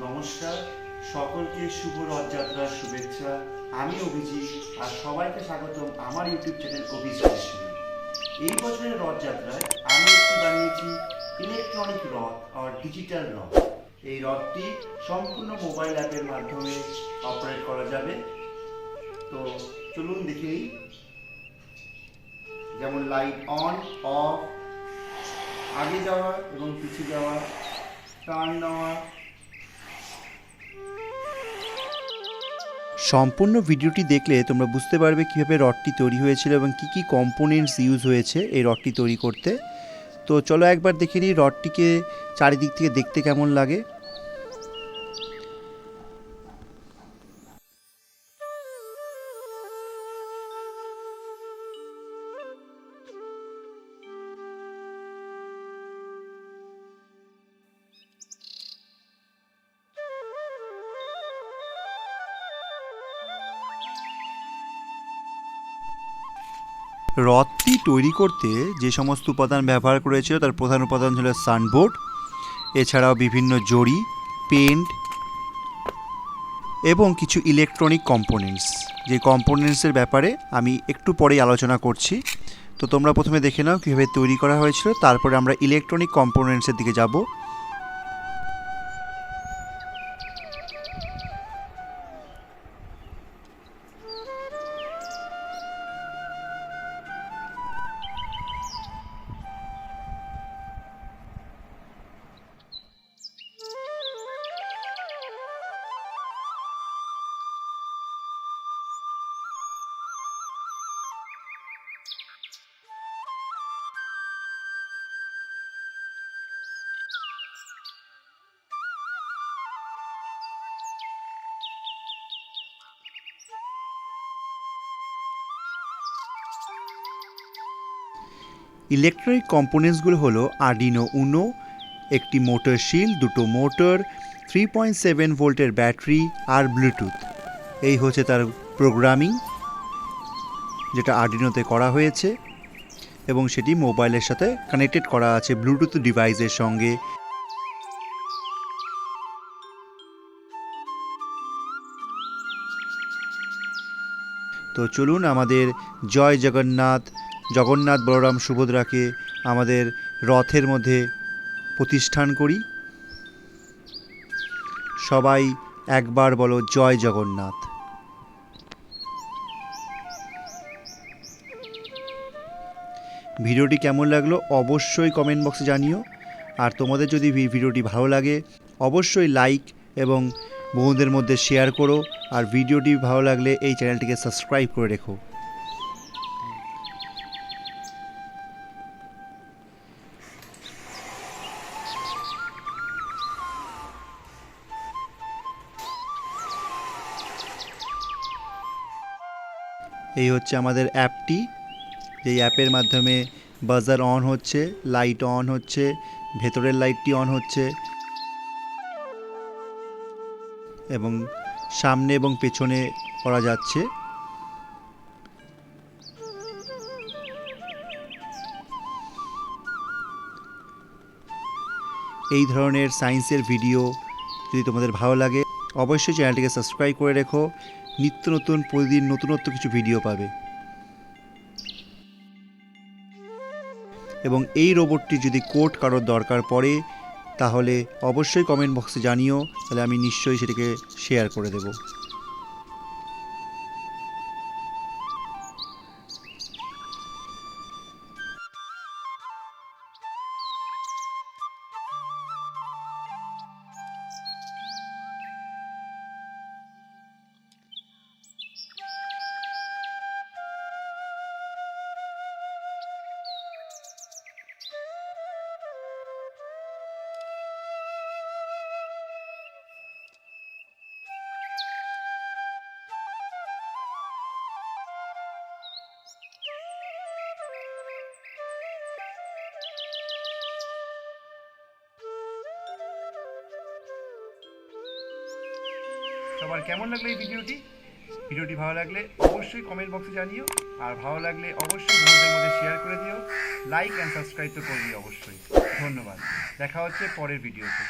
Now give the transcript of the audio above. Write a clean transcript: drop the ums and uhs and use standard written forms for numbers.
নমস্কার, সকলকে শুভ রথযাত্রার শুভেচ্ছা। আমি অভিজিৎ আর সবাইকে স্বাগতম আমার ইউটিউব চ্যানেল অভিজিৎ। এই বছরের রথযাত্রায় আমি একটি বানিয়েছি ইলেকট্রনিক রথ আর ডিজিটাল রথ। এই রথটি সম্পূর্ণ মোবাইল অ্যাপের মাধ্যমে অপারেট করা যাবে। তো চলুন দেখে নিই। যেমন লাইট অন অফ, আগে যাওয়া এবং পিছিয়ে যাওয়া, টার্ন নেওয়া। সম্পূর্ণ ভিডিওটি দেখলে তোমরা বুঝতে পারবে কীভাবে রডটি তৈরি হয়েছিল এবং কী কী কম্পোনেন্টস ইউজ হয়েছে এই রডটি তৈরি করতে। তো চলো একবার দেখে নিই রডটিকে চারিদিক থেকে দেখতে কেমন লাগে। রথটি তৈরি করতে যে সমস্ত উপাদান ব্যবহার করেছিল তার প্রধান উপাদান ছিল সানবোর্ড, এছাড়াও বিভিন্ন জড়ি, পেন্ট এবং কিছু ইলেকট্রনিক কম্পোনেন্টস। যে কম্পোনেন্টসের ব্যাপারে আমি একটু পরেই আলোচনা করছি। তো তোমরা প্রথমে দেখে নাও কীভাবে তৈরি করা হয়েছিল, তারপরে আমরা ইলেকট্রনিক কম্পোনেন্টসের দিকে যাব। ইলেকট্রনিক কম্পোনেন্টসগুলো হলো আর্ডিনো উনো, একটি মোটর শিল, দুটো মোটর, 3.7 ভোল্টের ব্যাটারি আর ব্লুটুথ। এই হচ্ছে তার প্রোগ্রামিং, যেটা আর্ডিনোতে করা হয়েছে এবং সেটি মোবাইলের সাথে কানেক্টেড করা আছে ব্লুটুথ ডিভাইসের সঙ্গে। তো চলুন আমাদের জয় জগন্নাথ, জগন্নাথ বলরাম সুভদ্রাকে আমাদের রথের মধ্যে প্রতিষ্ঠান করি। সবাই একবার বলো জয় জগন্নাথ। ভিডিওটি কেমন লাগলো অবশ্যই কমেন্ট বক্সে জানিও। আর তোমাদের যদি ভিডিওটি ভালো লাগে অবশ্যই লাইক এবং বন্ধুদের মধ্যে শেয়ার করো। আর ভিডিওটি ভালো লাগলে এই চ্যানেলটিকে সাবস্ক্রাইব করে রেখো। এই হচ্ছে আমাদের অ্যাপটি, যেই অ্যাপের মাধ্যমে বাজার অন হচ্ছে, লাইট অন হচ্ছে, ভেতরের লাইটটি অন হচ্ছে এবং সামনে এবং পেছনে করা যাচ্ছে। এই ধরনের সায়েন্সের ভিডিও যদি তোমাদের ভালো লাগে অবশ্যই চ্যানেলটিকে সাবস্ক্রাইব করে রেখো। নিত্য নতুন প্রতিদিন নতুনত্ব কিছু ভিডিও পাবে। এবং এই রোবটটি যদি কোড কারোর দরকার পড়ে তাহলে অবশ্যই কমেন্ট বক্সে জানিও, তাহলে আমি নিশ্চয়ই সেটাকে শেয়ার করে দেব। সবার কেমন লাগলো এই ভিডিওটি ভালো লাগলে অবশ্যই কমেন্ট বক্সে জানিও। আর ভালো লাগলে অবশ্যই বন্ধুদের মধ্যে শেয়ার করে দিও। লাইক অ্যান্ড সাবস্ক্রাইব তো করবি অবশ্যই। ধন্যবাদ, দেখা হচ্ছে পরের ভিডিওতে।